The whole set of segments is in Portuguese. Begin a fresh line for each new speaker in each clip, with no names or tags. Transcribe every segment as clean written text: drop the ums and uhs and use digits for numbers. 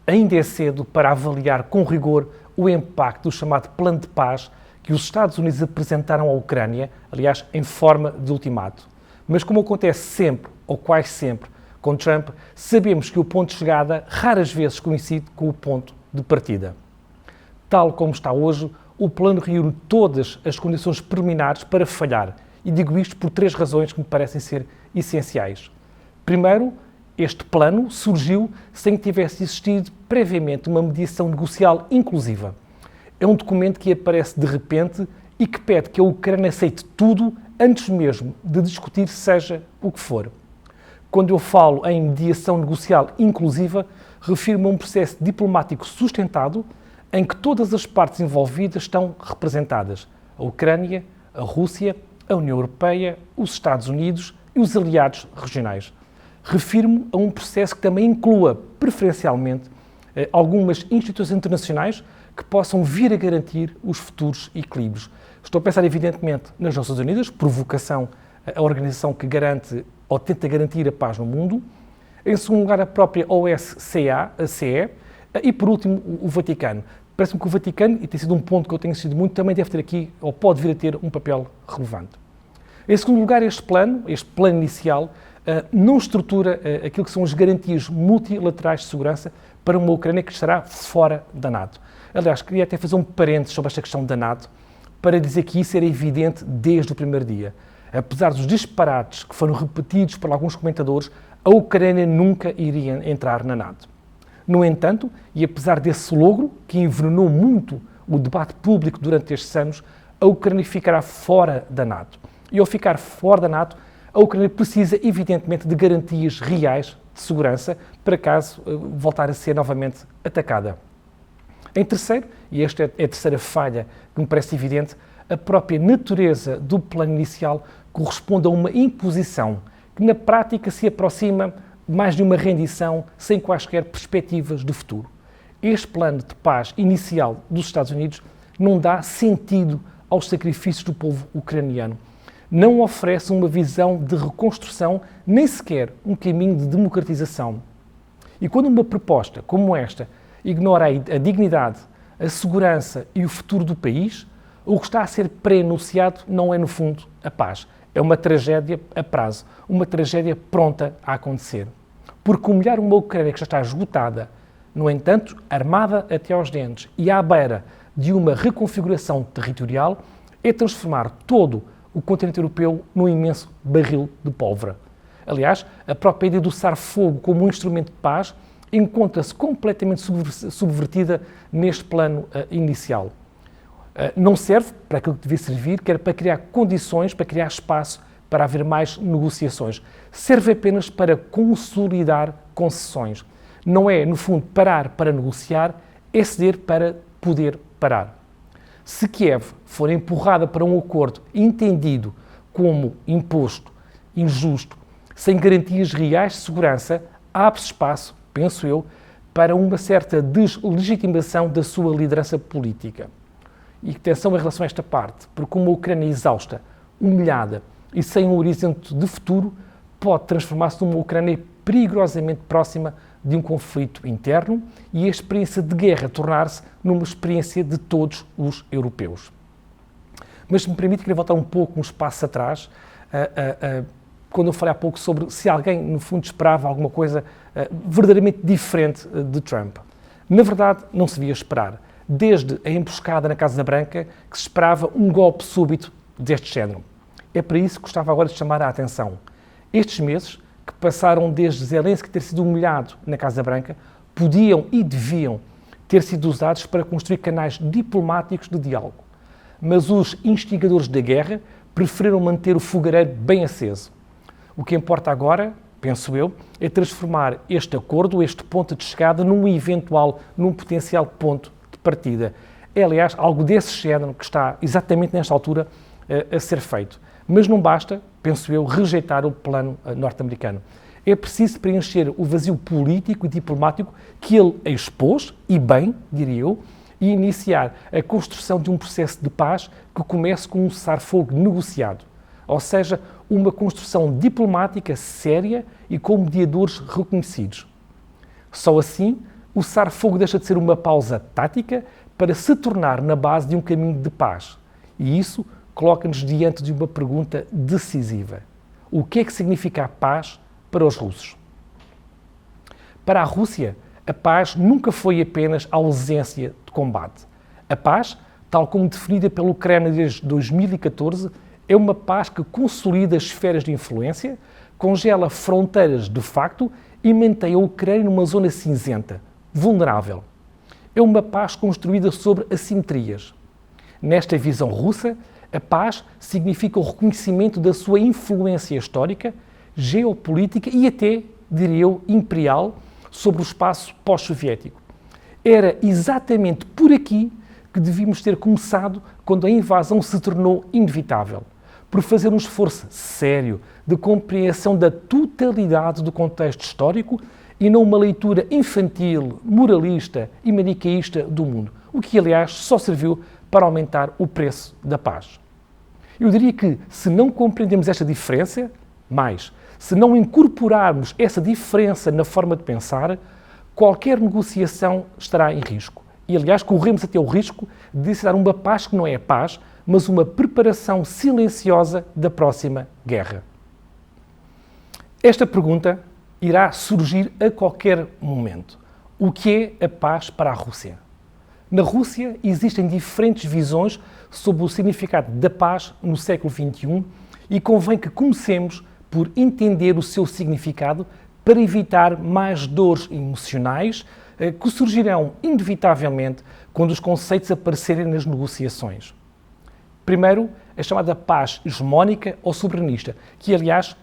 ainda é cedo para avaliar com rigor o impacto do chamado plano de paz que os Estados Unidos apresentaram à Ucrânia, aliás, em forma de ultimato. Mas como acontece sempre, ou quase sempre, com Trump, sabemos que o ponto de chegada raras vezes coincide com o ponto de partida. Tal como está hoje, o plano reúne todas as condições preliminares para falhar, e digo isto por 3 razões que me parecem ser essenciais. Primeiro, este plano surgiu sem que tivesse existido previamente uma mediação negocial inclusiva. É um documento que aparece de repente e que pede que a Ucrânia aceite tudo antes mesmo de discutir seja o que for. Quando eu falo em mediação negocial inclusiva, refiro-me a um processo diplomático sustentado em que todas as partes envolvidas estão representadas: a Ucrânia, a Rússia, a União Europeia, os Estados Unidos e os aliados regionais. Refiro-me a um processo que também inclua, preferencialmente, algumas instituições internacionais que possam vir a garantir os futuros equilíbrios. Estou a pensar, evidentemente, nas Nações Unidas, por vocação a organização que garante ou tenta garantir a paz no mundo. Em segundo lugar, a própria OSCE, e por último, o Vaticano. Parece-me que o Vaticano, e tem sido um ponto que eu tenho insistido muito, também deve ter aqui, ou pode vir a ter, um papel relevante. Em segundo lugar, este plano inicial, não estrutura aquilo que são as garantias multilaterais de segurança para uma Ucrânia que estará fora da NATO. Aliás, queria até fazer um parênteses sobre esta questão da NATO, para dizer que isso era evidente desde o primeiro dia. Apesar dos disparates que foram repetidos por alguns comentadores, a Ucrânia nunca iria entrar na NATO. No entanto, e apesar desse logro, que envenenou muito o debate público durante estes anos, a Ucrânia ficará fora da NATO. E ao ficar fora da NATO, a Ucrânia precisa, evidentemente, de garantias reais de segurança para caso voltar a ser novamente atacada. Em terceiro, e esta é a terceira falha que me parece evidente, a própria natureza do plano inicial corresponde a uma imposição que na prática se aproxima mais de uma rendição sem quaisquer perspectivas de futuro. Este plano de paz inicial dos Estados Unidos não dá sentido aos sacrifícios do povo ucraniano. Não oferece uma visão de reconstrução, nem sequer um caminho de democratização. E quando uma proposta como esta ignora a dignidade, a segurança e o futuro do país, o que está a ser pré-anunciado não é, no fundo, a paz. É uma tragédia a prazo, uma tragédia pronta a acontecer. Porque humilhar uma Ucrânia que já está esgotada, no entanto, armada até aos dentes e à beira de uma reconfiguração territorial, é transformar todo o continente europeu num imenso barril de pólvora. Aliás, a própria ideia do cessar-fogo como um instrumento de paz encontra-se completamente subvertida neste plano inicial. Não serve para aquilo que devia servir, que era para criar condições, para criar espaço para haver mais negociações. Serve apenas para consolidar concessões. Não é, no fundo, parar para negociar, é ceder para poder parar. Se Kiev for empurrada para um acordo entendido como imposto, injusto, sem garantias reais de segurança, abre-se espaço, penso eu, para uma certa deslegitimação da sua liderança política. E atenção em relação a esta parte, porque uma Ucrânia exausta, humilhada e sem um horizonte de futuro, pode transformar-se numa Ucrânia perigosamente próxima de um conflito interno e a experiência de guerra tornar-se numa experiência de todos os europeus. Mas se me permite, queria voltar um pouco, uns passos atrás, quando eu falei há pouco sobre se alguém, no fundo, esperava alguma coisa verdadeiramente diferente de Trump. Na verdade, não se devia esperar. Desde a emboscada na Casa Branca, que se esperava um golpe súbito deste género. É para isso que gostava agora de chamar a atenção. Estes meses, que passaram desde Zelensky ter sido humilhado na Casa Branca, podiam e deviam ter sido usados para construir canais diplomáticos de diálogo. Mas os instigadores da guerra preferiram manter o fogareiro bem aceso. O que importa agora, penso eu, é transformar este acordo, este ponto de chegada, num potencial ponto de partida. É, aliás, algo desse género que está exatamente nesta altura a ser feito. Mas não basta, penso eu, rejeitar o plano norte-americano. É preciso preencher o vazio político e diplomático que ele expôs, e bem, diria eu, e iniciar a construção de um processo de paz que comece com um cessar-fogo negociado. Ou seja, uma construção diplomática séria e com mediadores reconhecidos. Só assim o cessar-fogo deixa de ser uma pausa tática para se tornar na base de um caminho de paz. E isso coloca-nos diante de uma pergunta decisiva. O que é que significa a paz para os russos? Para a Rússia, a paz nunca foi apenas a ausência de combate. A paz, tal como definida pela Ucrânia desde 2014, é uma paz que consolida as esferas de influência, congela fronteiras de facto e mantém a Ucrânia numa zona cinzenta, vulnerável. É uma paz construída sobre assimetrias. Nesta visão russa, a paz significa o reconhecimento da sua influência histórica, geopolítica e até, diria eu, imperial sobre o espaço pós-soviético. Era exatamente por aqui que devíamos ter começado quando a invasão se tornou inevitável, por fazer um esforço sério de compreensão da totalidade do contexto histórico e não uma leitura infantil, moralista e manicaísta do mundo, o que, aliás, só serviu para aumentar o preço da paz. Eu diria que, se não compreendemos esta diferença, se não incorporarmos essa diferença na forma de pensar, qualquer negociação estará em risco. E, aliás, corremos até o risco de se dar uma paz que não é paz, mas uma preparação silenciosa da próxima guerra. Esta pergunta irá surgir a qualquer momento. O que é a paz para a Rússia? Na Rússia existem diferentes visões sobre o significado da paz no século XXI e convém que comecemos por entender o seu significado para evitar mais dores emocionais que surgirão inevitavelmente quando os conceitos aparecerem nas negociações. Primeiro, a chamada paz hegemónica ou soberanista, que, aliás,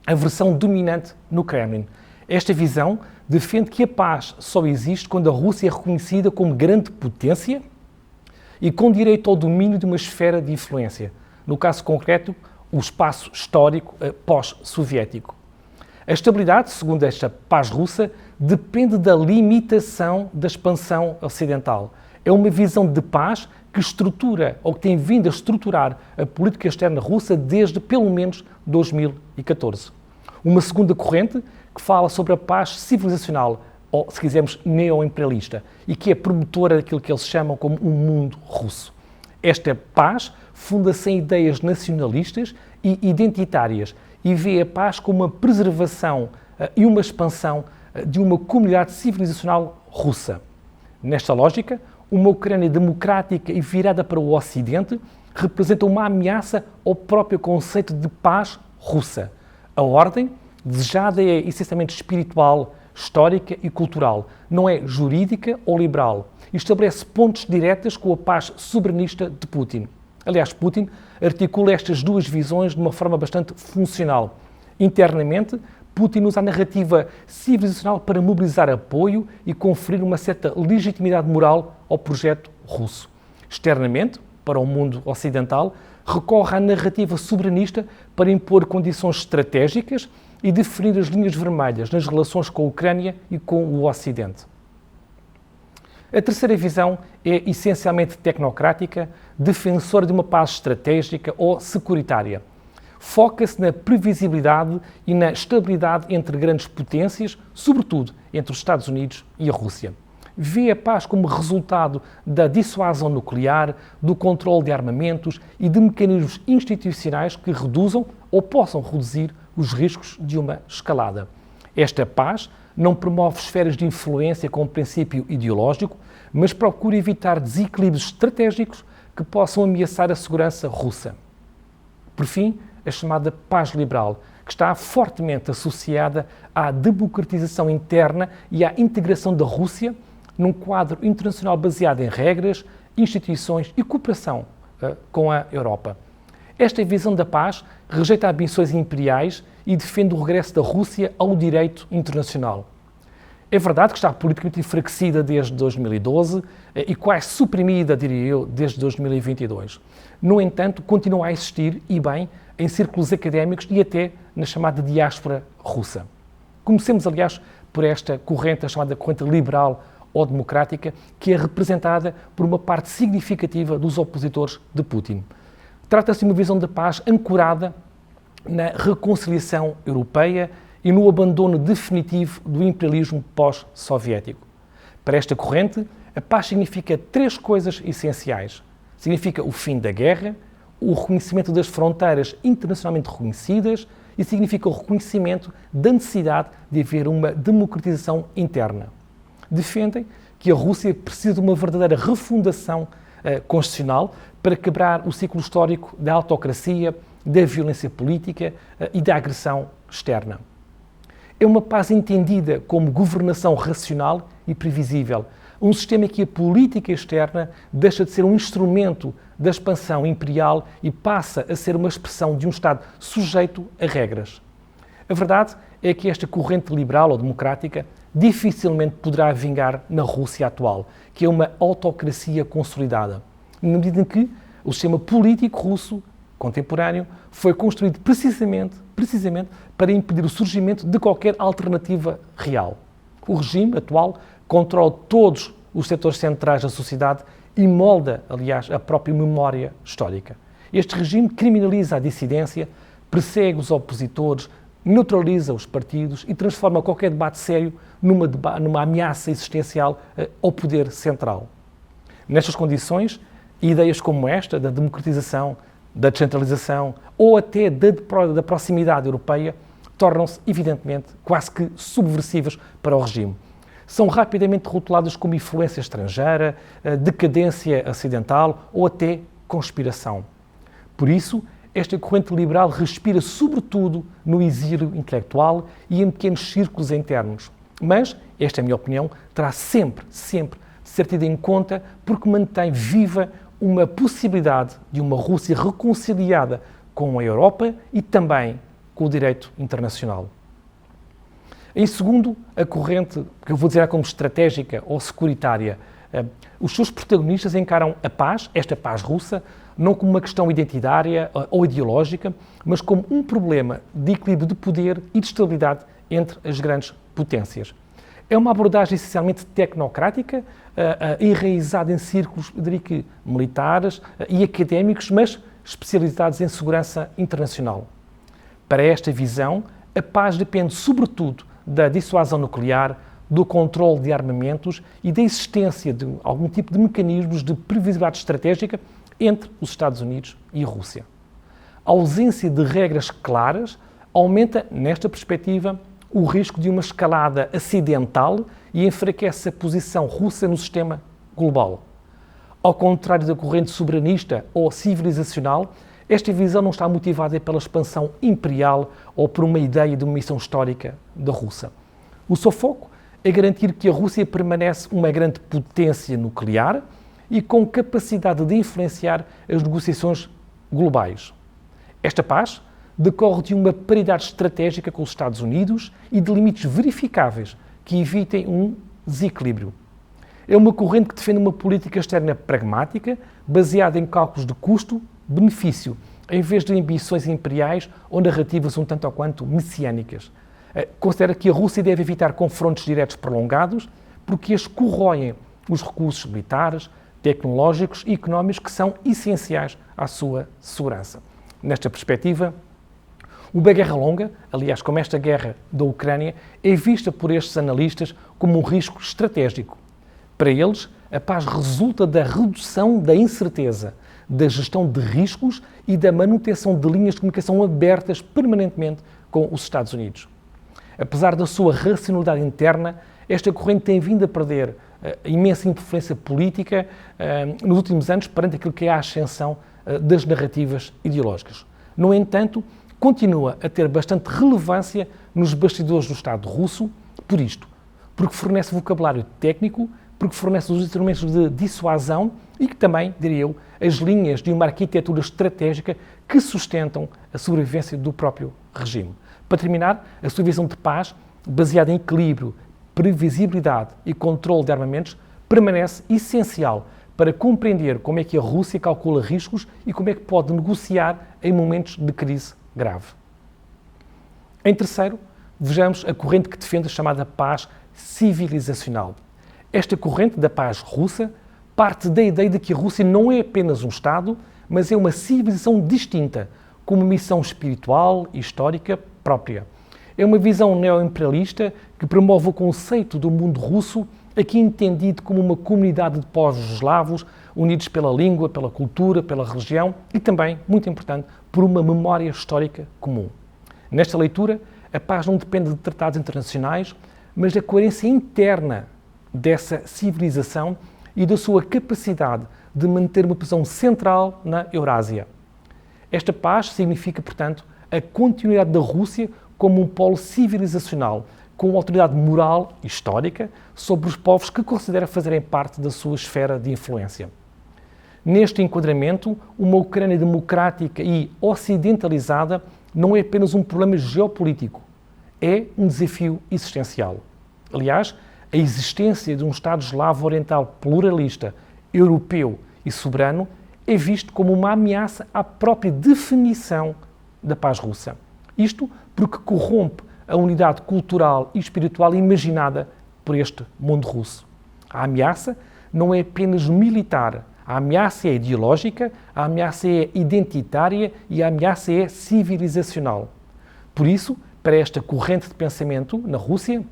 é a versão dominante no Kremlin. Esta visão defende que a paz só existe quando a Rússia é reconhecida como grande potência e com direito ao domínio de uma esfera de influência, no caso concreto, o espaço histórico pós-soviético. A estabilidade, segundo esta paz russa, depende da limitação da expansão ocidental. É uma visão de paz que estrutura, ou que tem vindo a estruturar, a política externa russa desde pelo menos 2014. Uma segunda corrente que fala sobre a paz civilizacional, ou, se quisermos, neo-imperialista, e que é promotora daquilo que eles chamam como um mundo russo. Esta paz funda-se em ideias nacionalistas e identitárias e vê a paz como uma preservação e uma expansão de uma comunidade civilizacional russa. Nesta lógica, uma Ucrânia democrática e virada para o Ocidente representa uma ameaça ao próprio conceito de paz russa. A ordem desejada é essencialmente espiritual, histórica e cultural, não é jurídica ou liberal, e estabelece pontes diretas com a paz soberanista de Putin. Aliás, Putin articula estas duas visões de uma forma bastante funcional. Internamente, Putin usa a narrativa civilizacional para mobilizar apoio e conferir uma certa legitimidade moral ao projeto russo. Externamente, para o mundo ocidental, recorre à narrativa soberanista para impor condições estratégicas e definir as linhas vermelhas nas relações com a Ucrânia e com o Ocidente. A terceira visão é essencialmente tecnocrática, defensora de uma paz estratégica ou securitária. Foca-se na previsibilidade e na estabilidade entre grandes potências, sobretudo entre os Estados Unidos e a Rússia. Vê a paz como resultado da dissuasão nuclear, do controle de armamentos e de mecanismos institucionais que reduzam ou possam reduzir os riscos de uma escalada. Esta paz não promove esferas de influência com princípio ideológico, mas procura evitar desequilíbrios estratégicos que possam ameaçar a segurança russa. Por fim, a chamada paz liberal, que está fortemente associada à democratização interna e à integração da Rússia num quadro internacional baseado em regras, instituições e cooperação com a Europa. Esta visão da paz rejeita ambições imperiais e defende o regresso da Rússia ao direito internacional. É verdade que está politicamente enfraquecida desde 2012 e quase suprimida, diria eu, desde 2022. No entanto, continua a existir, e bem, em círculos académicos e até na chamada diáspora russa. Comecemos, aliás, por esta corrente, a chamada corrente liberal ou democrática, que é representada por uma parte significativa dos opositores de Putin. Trata-se de uma visão da paz ancorada na reconciliação europeia e no abandono definitivo do imperialismo pós-soviético. Para esta corrente, a paz significa três coisas essenciais. Significa o fim da guerra, o reconhecimento das fronteiras internacionalmente reconhecidas e significa o reconhecimento da necessidade de haver uma democratização interna. Defendem que a Rússia precisa de uma verdadeira refundação constitucional para quebrar o ciclo histórico da autocracia, da violência política e da agressão externa. É uma paz entendida como governação racional e previsível, um sistema em que a política externa deixa de ser um instrumento da expansão imperial e passa a ser uma expressão de um Estado sujeito a regras. A verdade é que esta corrente liberal ou democrática dificilmente poderá vingar na Rússia atual, que é uma autocracia consolidada, na medida em que o sistema político russo contemporâneo foi construído precisamente para impedir o surgimento de qualquer alternativa real. O regime atual controla todos os setores centrais da sociedade e molda, aliás, a própria memória histórica. Este regime criminaliza a dissidência, persegue os opositores, neutraliza os partidos e transforma qualquer debate sério numa ameaça existencial ao poder central. Nestas condições, ideias como esta, da democratização, da descentralização ou até da proximidade europeia, tornam-se, evidentemente, quase que subversivas para o regime. São rapidamente rotuladas como influência estrangeira, decadência ocidental ou até conspiração. Por isso, esta corrente liberal respira sobretudo no exílio intelectual e em pequenos círculos internos. Mas, esta é a minha opinião, terá sempre de ser tida em conta porque mantém viva uma possibilidade de uma Rússia reconciliada com a Europa e também com o direito internacional. Em segundo, a corrente, que eu vou dizer como estratégica ou securitária, os seus protagonistas encaram a paz, esta paz russa, não como uma questão identitária ou ideológica, mas como um problema de equilíbrio de poder e de estabilidade entre as grandes potências. É uma abordagem essencialmente tecnocrática, enraizada em círculos, eu diria que militares e académicos, mas especializados em segurança internacional. Para esta visão, a paz depende sobretudo da dissuasão nuclear, do controle de armamentos e da existência de algum tipo de mecanismos de previsibilidade estratégica entre os Estados Unidos e a Rússia. A ausência de regras claras aumenta, nesta perspectiva, o risco de uma escalada acidental e enfraquece a posição russa no sistema global. Ao contrário da corrente soberanista ou civilizacional, esta visão não está motivada pela expansão imperial ou por uma ideia de uma missão histórica da Rússia. O seu foco é garantir que a Rússia permanece uma grande potência nuclear e com capacidade de influenciar as negociações globais. Esta paz decorre de uma paridade estratégica com os Estados Unidos e de limites verificáveis que evitem um desequilíbrio. É uma corrente que defende uma política externa pragmática, baseada em cálculos de custo-benefício, em vez de ambições imperiais ou narrativas um tanto ou quanto messiânicas. Considera que a Rússia deve evitar confrontos diretos prolongados, porque estes corroem os recursos militares, tecnológicos e económicos que são essenciais à sua segurança. Nesta perspectiva, uma guerra longa, aliás, como esta guerra da Ucrânia, é vista por estes analistas como um risco estratégico. Para eles, a paz resulta da redução da incerteza, da gestão de riscos e da manutenção de linhas de comunicação abertas permanentemente com os Estados Unidos. Apesar da sua racionalidade interna, esta corrente tem vindo a perder imensa influência política nos últimos anos perante aquilo que é a ascensão das narrativas ideológicas. No entanto, continua a ter bastante relevância nos bastidores do Estado russo, por isto, porque fornece vocabulário técnico, porque fornece os instrumentos de dissuasão e que também, diria eu, as linhas de uma arquitetura estratégica que sustentam a sobrevivência do próprio regime. Para terminar, a sua visão de paz, baseada em equilíbrio, previsibilidade e controle de armamentos, permanece essencial para compreender como é que a Rússia calcula riscos e como é que pode negociar em momentos de crise grave. Em terceiro, vejamos a corrente que defende a chamada paz civilizacional. Esta corrente da paz russa parte da ideia de que a Rússia não é apenas um Estado, mas é uma civilização distinta, com uma missão espiritual e histórica própria. É uma visão neoimperialista que promove o conceito do mundo russo aqui entendido como uma comunidade de povos eslavos unidos pela língua, pela cultura, pela religião e também, muito importante, por uma memória histórica comum. Nesta leitura, a paz não depende de tratados internacionais, mas da coerência interna dessa civilização e da sua capacidade de manter uma posição central na Eurásia. Esta paz significa, portanto, a continuidade da Rússia como um polo civilizacional, com autoridade moral e histórica sobre os povos que considera fazerem parte da sua esfera de influência. Neste enquadramento, uma Ucrânia democrática e ocidentalizada não é apenas um problema geopolítico, é um desafio existencial. Aliás, a existência de um Estado eslavo oriental pluralista, europeu e soberano é visto como uma ameaça à própria definição da paz russa. Isto porque corrompe a unidade cultural e espiritual imaginada por este mundo russo. A ameaça não é apenas militar, a ameaça é ideológica, a ameaça é identitária e a ameaça é civilizacional. Por isso, para esta corrente de pensamento na Rússia,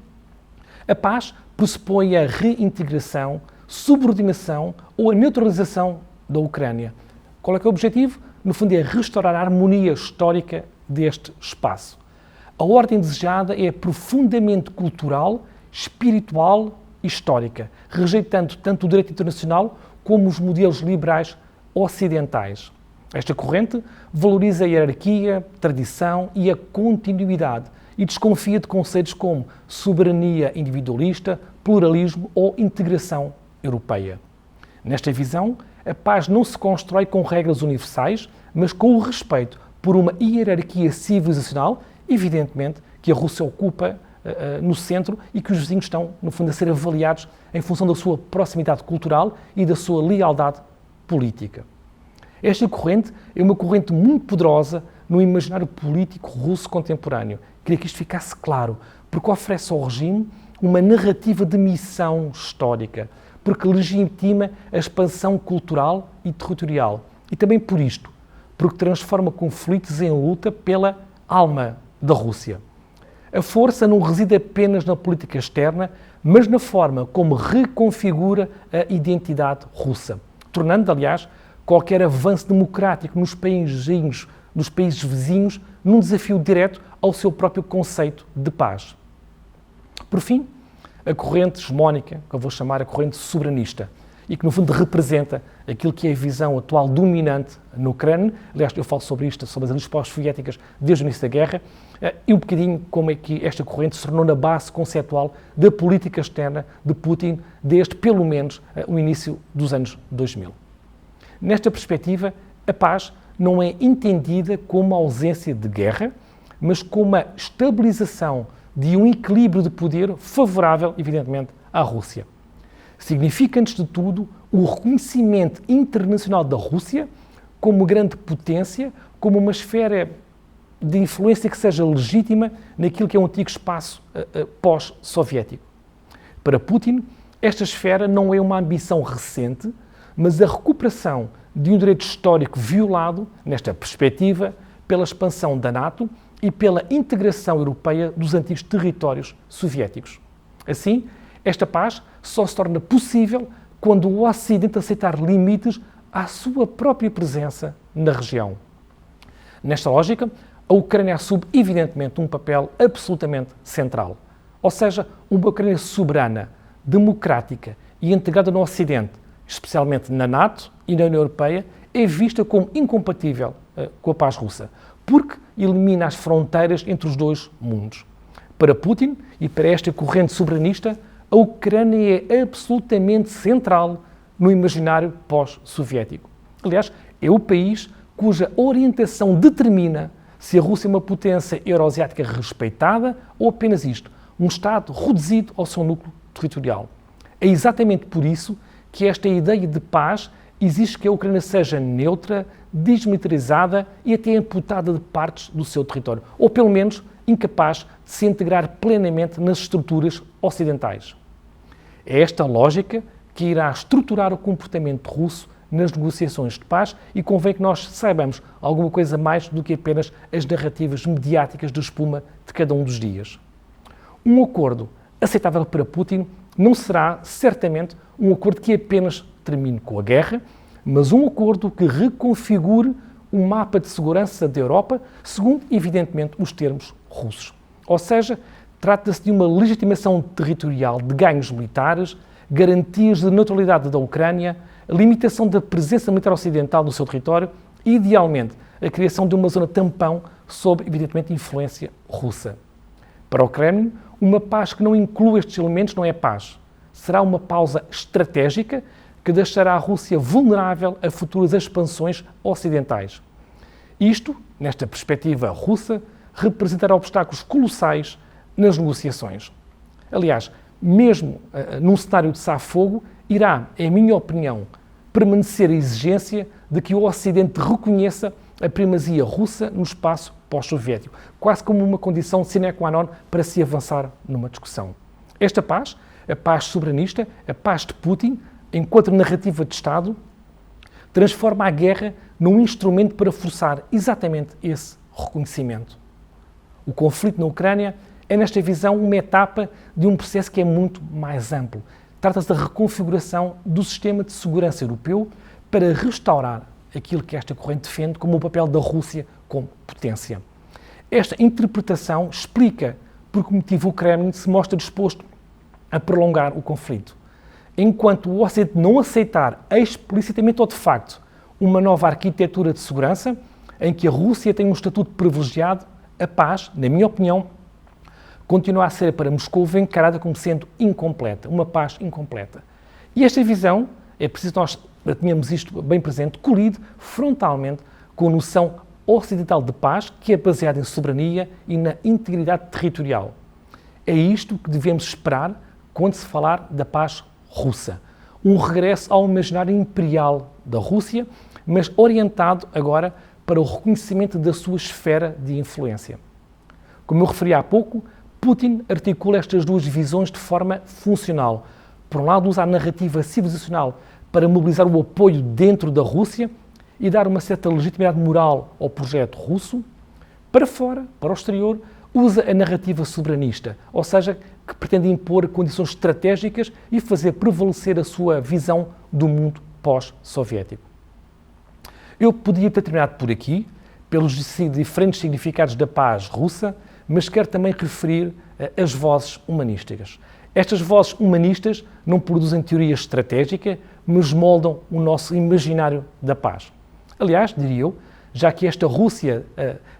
a paz pressupõe a reintegração, subordinação ou a neutralização da Ucrânia. Qual é que é o objetivo? No fundo, é restaurar a harmonia histórica deste espaço. A ordem desejada é profundamente cultural, espiritual e histórica, rejeitando tanto o direito internacional como os modelos liberais ocidentais. Esta corrente valoriza a hierarquia, tradição e a continuidade e desconfia de conceitos como soberania individualista, pluralismo ou integração europeia. Nesta visão, a paz não se constrói com regras universais, mas com o respeito por uma hierarquia civilizacional, evidentemente, que a Rússia ocupa no centro e que os vizinhos estão, no fundo, a ser avaliados em função da sua proximidade cultural e da sua lealdade política. Esta corrente é uma corrente muito poderosa no imaginário político russo contemporâneo. Queria que isto ficasse claro, porque oferece ao regime uma narrativa de missão histórica, porque legitima a expansão cultural e territorial. E também por isto, porque transforma conflitos em luta pela alma da Rússia. A força não reside apenas na política externa, mas na forma como reconfigura a identidade russa, tornando, aliás, qualquer avanço democrático nos países vizinhos num desafio direto ao seu próprio conceito de paz. Por fim, a corrente hegemónica, que eu vou chamar a corrente soberanista, e que no fundo representa aquilo que é a visão atual dominante na Ucrânia. Aliás, eu falo sobre isto, sobre as elites pós-soviéticas desde o início da guerra, e um bocadinho como é que esta corrente se tornou na base conceptual da política externa de Putin desde, pelo menos, o início dos anos 2000. Nesta perspectiva, a paz não é entendida como a ausência de guerra, mas como a estabilização de um equilíbrio de poder favorável, evidentemente, à Rússia. Significa, antes de tudo, o reconhecimento internacional da Rússia como grande potência, como uma esfera de influência que seja legítima naquilo que é um antigo espaço pós-soviético. Para Putin, esta esfera não é uma ambição recente, mas a recuperação de um direito histórico violado, nesta perspectiva, pela expansão da NATO e pela integração europeia dos antigos territórios soviéticos. Assim, esta paz só se torna possível quando o Ocidente aceitar limites à sua própria presença na região. Nesta lógica, a Ucrânia assume, evidentemente, um papel absolutamente central. Ou seja, uma Ucrânia soberana, democrática e integrada no Ocidente, especialmente na NATO e na União Europeia, é vista como incompatível com a paz russa, porque elimina as fronteiras entre os dois mundos. Para Putin e para esta corrente soberanista, a Ucrânia é absolutamente central no imaginário pós-soviético. Aliás, é o país cuja orientação determina se a Rússia é uma potência euroasiática respeitada ou apenas isto, um Estado reduzido ao seu núcleo territorial. É exatamente por isso que esta ideia de paz exige que a Ucrânia seja neutra, desmilitarizada e até amputada de partes do seu território, ou pelo menos incapaz de se integrar plenamente nas estruturas ocidentais. É esta lógica que irá estruturar o comportamento russo nas negociações de paz e convém que nós saibamos alguma coisa mais do que apenas as narrativas mediáticas de espuma de cada um dos dias. Um acordo aceitável para Putin não será certamente um acordo que apenas termine com a guerra, mas um acordo que reconfigure o mapa de segurança da Europa, segundo, evidentemente, os termos russos. Ou seja, trata-se de uma legitimação territorial de ganhos militares, garantias de neutralidade da Ucrânia, limitação da presença militar ocidental no seu território e, idealmente, a criação de uma zona tampão sob, evidentemente, influência russa. Para o Kremlin, uma paz que não inclua estes elementos não é paz. Será uma pausa estratégica que deixará a Rússia vulnerável a futuras expansões ocidentais. Isto, nesta perspectiva russa, representará obstáculos colossais nas negociações. Aliás, mesmo num cenário de cessar-fogo, irá, em minha opinião, permanecer a exigência de que o Ocidente reconheça a primazia russa no espaço pós-soviético, quase como uma condição sine qua non para se avançar numa discussão. Esta paz, a paz soberanista, a paz de Putin, enquanto narrativa de Estado, transforma a guerra num instrumento para forçar exatamente esse reconhecimento. O conflito na Ucrânia é, nesta visão, uma etapa de um processo que é muito mais amplo. Trata-se da reconfiguração do sistema de segurança europeu para restaurar aquilo que esta corrente defende como o papel da Rússia como potência. Esta interpretação explica por que motivo o Kremlin se mostra disposto a prolongar o conflito. Enquanto o Ocidente não aceitar explicitamente ou de facto uma nova arquitetura de segurança, em que a Rússia tem um estatuto privilegiado, a paz, na minha opinião, continua a ser para Moscou encarada como sendo incompleta, uma paz incompleta. E esta visão, é preciso nós tenhamos isto bem presente, colide frontalmente com a noção ocidental de paz, que é baseada em soberania e na integridade territorial. É isto que devemos esperar quando se falar da paz russa. Um regresso ao imaginário imperial da Rússia, mas orientado agora para o reconhecimento da sua esfera de influência. Como eu referi há pouco, Putin articula estas duas visões de forma funcional. Por um lado, usa a narrativa civilizacional para mobilizar o apoio dentro da Rússia e dar uma certa legitimidade moral ao projeto russo. Para fora, para o exterior, usa a narrativa soberanista, ou seja, que pretende impor condições estratégicas e fazer prevalecer a sua visão do mundo pós-soviético. Eu podia ter terminado por aqui, pelos diferentes significados da paz russa, mas quero também referir as vozes humanísticas. Estas vozes humanistas não produzem teoria estratégica, mas moldam o nosso imaginário da paz. Aliás, diria eu, já que esta Rússia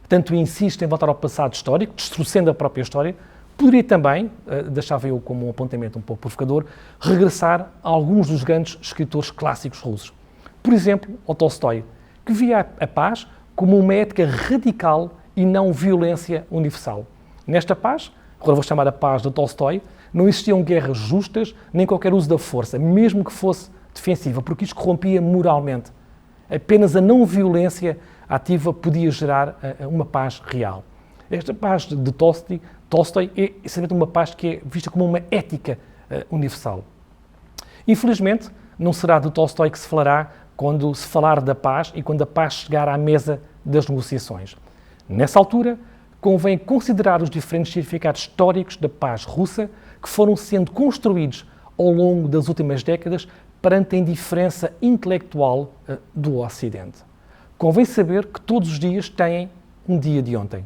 tanto insiste em voltar ao passado histórico, destruindo a própria história, poderia também, deixava eu como um apontamento um pouco provocador, regressar a alguns dos grandes escritores clássicos russos. Por exemplo, ao Tolstói, que via a paz como uma ética radical e não violência universal. Nesta paz, agora vou chamar a paz de Tolstói, não existiam guerras justas nem qualquer uso da força, mesmo que fosse defensiva, porque isto corrompia moralmente. Apenas a não violência ativa podia gerar uma paz real. Esta paz de Tolstói é simplesmente uma paz que é vista como uma ética universal. Infelizmente, não será de Tolstói que se falará quando se falar da paz e quando a paz chegar à mesa das negociações. Nessa altura, convém considerar os diferentes significados históricos da paz russa que foram sendo construídos ao longo das últimas décadas perante a indiferença intelectual do Ocidente. Convém saber que todos os dias têm um dia de ontem.